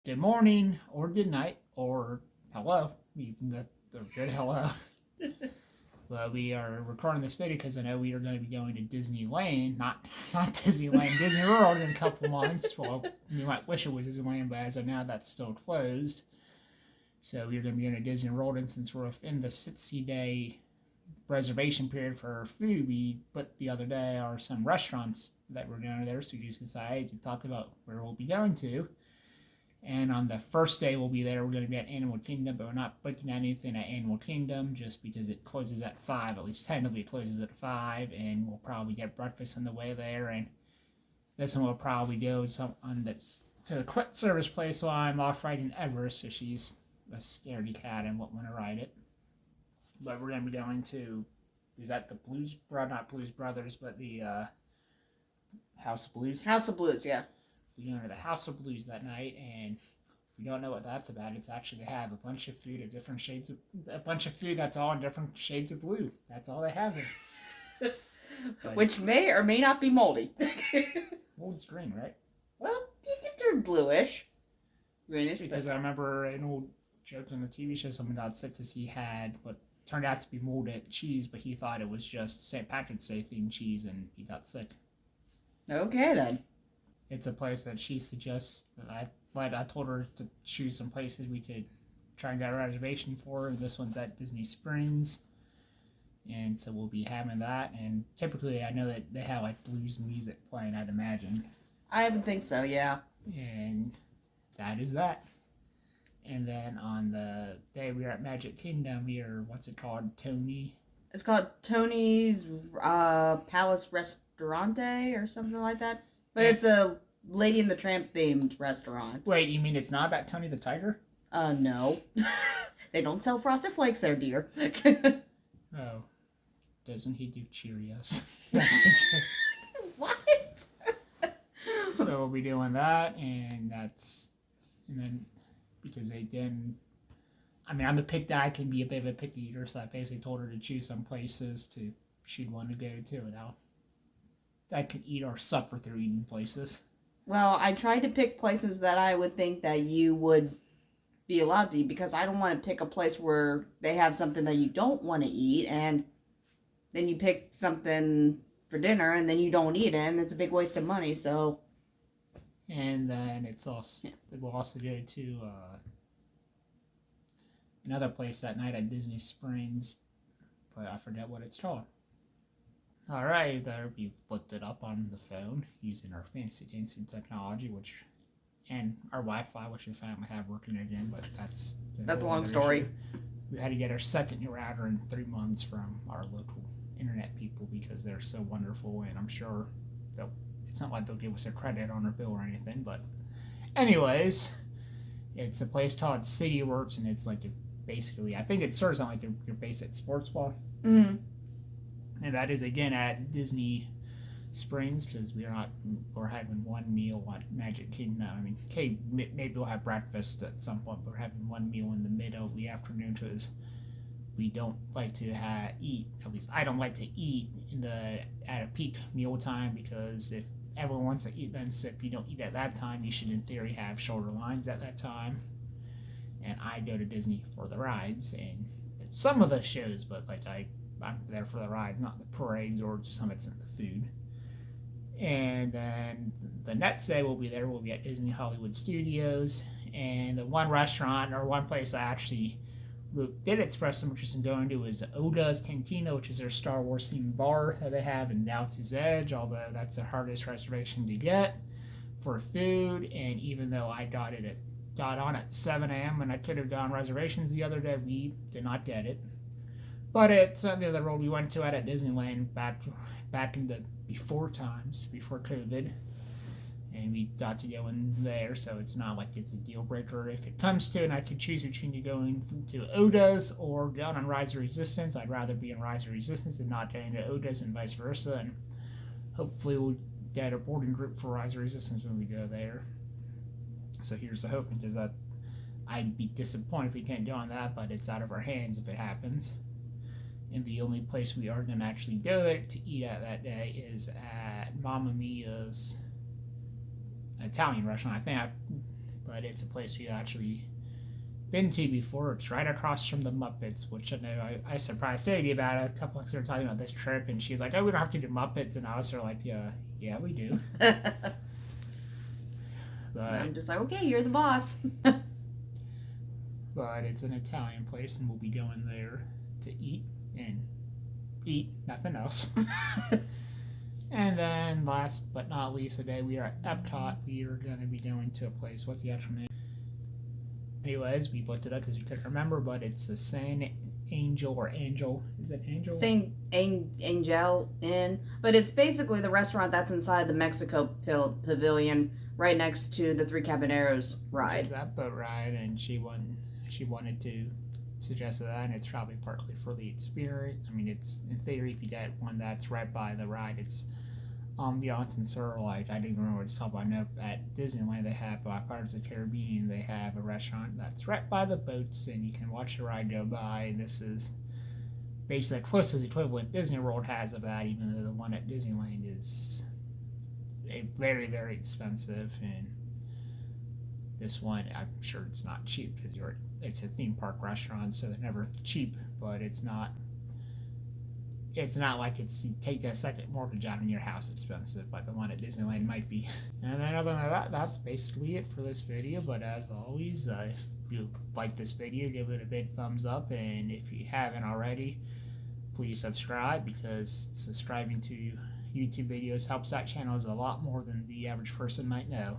good morning or good night or hello, even the good hello. Well, we are recording this video because I know we are going to be going to Disneyland, not Disneyland, Disney World in a couple months. Well, you might wish it was Disneyland, but as of now, that's still closed. So we're going to be going to Disney World, and since we're in the 60-day reservation period for our food, we put the other day are some restaurants that we're going to there, so we just decided to talk about where we'll be going to. And on the first day we'll be there, we're going to be at Animal Kingdom, but we're not booking anything at Animal Kingdom just because it closes at 5. At least technically it closes at 5, and we'll probably get breakfast on the way there. And this one will probably go on that's to the quick service place while I'm off riding Everest, so she's a scaredy cat and won't want to ride it. But we're going to be going to, is that the not Blues Brothers, but the House of Blues? House of Blues, yeah. We're going to the House of Blues that night, and if you don't know what that's about, it's actually they have a bunch of food of different shades a bunch of food that's all in different shades of blue. That's all they have. Which may or may not be moldy. Well, it's green, right? Well, you can turn bluish. Greenish. Because I remember an old joke on the TV show, someone got sick because he had what turned out to be molded cheese, but he thought it was just St. Patrick's Day themed cheese, and he got sick. Okay, then. It's a place that she suggests that I told her to choose some places we could try and get a reservation for. And this one's at Disney Springs, and so we'll be having that. And typically, I know that they have like blues music playing, I'd imagine. I would think so, yeah. And that is that. And then on the day we are at Magic Kingdom, we are, what's it called, Tony? It's called Tony's Palace Restaurante or something like that. But it's a Lady and the Tramp themed restaurant. Wait, you mean it's not about Tony the Tiger? No. They don't sell Frosted Flakes there, dear. Oh. Doesn't he do Cheerios? What? So we'll be doing that, and then because they didn't, I mean, I can be a bit of a picky eater, so I basically told her to choose some places she'd want to go to, and I can eat or suffer through eating places. Well, I tried to pick places that I would think that you would be allowed to eat, because I don't want to pick a place where they have something that you don't want to eat, and then you pick something for dinner and then you don't eat it, and it's a big waste of money. So, and then we'll also go to another place that night at Disney Springs, but I forget what it's called. Alright, there we've looked it up on the phone using our fancy dancing technology, and our Wi-Fi, which we finally have working again, but that's a long story. We had to get our second router in 3 months from our local internet people because they're so wonderful, and I'm sure it's not like they'll give us a credit on our bill or anything, but anyways, it's a place called City Works, and it's like basically, I think it serves on like your basic sports bar. Mm-hmm. And that is again at Disney Springs, because we're having one meal at Magic Kingdom. I mean, okay, maybe we'll have breakfast at some point, but we're having one meal in the middle of the afternoon because we don't like to eat. At least I don't like to eat at a peak meal time, because if everyone wants to eat then, so if you don't eat at that time, you should in theory have shoulder lines at that time. And I go to Disney for the rides and some of the shows, but like I'm there for the rides, not the parades or to some extent the food. And then the next day we'll be at Disney Hollywood Studios, and the one restaurant or one place I actually did express some interest in going to is Oda's Cantina, which is their Star Wars themed bar that they have in Galaxy's Edge, although that's the hardest reservation to get for food. And even though I got on at 7 a.m. and I could have done reservations the other day, we did not get it. But it's the other road we went to at Disneyland back in the before COVID, and we got to go in there, so it's not like it's a deal breaker if it comes to it. And I could choose between you going to Oda's or going on Rise of Resistance. I'd rather be in Rise of Resistance than not going to Oda's, and vice versa. And hopefully we'll get a boarding group for Rise of Resistance when we go there. So here's the hope, because I'd be disappointed if we can't go on that, but it's out of our hands if it happens. And the only place we are going to actually go there to eat at that day is at Mamma Mia's Italian restaurant. but it's a place we actually been to before. It's right across from the Muppets, which I know I surprised Katie about it. A couple of us were talking about this trip, and she's like, "Oh, we don't have to do Muppets," and I was sort of like, "Yeah, we do." But I'm just like, okay, you're the boss. but it's an Italian place, and we'll be going there to eat and eat, nothing else. And then, last but not least, today we are at Epcot. We are going to be going to a place. What's the actual name? Anyways, we looked it up because we couldn't remember, but it's the San Angel or Angel. Is it Angel? Saint Angel Inn, but it's basically the restaurant that's inside the Mexico Pavilion, right next to the Three Caballeros ride. Which is that boat ride, and she wanted to suggest that, and it's probably partly for the experience. I mean, it's in theory, if you get one that's right by the ride, it's ambiance and sort of like, I don't even remember what it's called, but I know at Disneyland they have Pirates of the Caribbean, they have a restaurant that's right by the boats, and you can watch the ride go by. This is basically the closest equivalent Disney World has of that, even though the one at Disneyland is very, very expensive, and this one, I'm sure it's not cheap because it's a theme park restaurant, so they're never cheap, but it's not like it's you take a second mortgage out on your house expensive like the one at Disneyland might be. And then other than that, that's basically it for this video. But as always, if you like this video, give it a big thumbs up, and if you haven't already, please subscribe, because subscribing to YouTube videos helps that channel a lot more than the average person might know.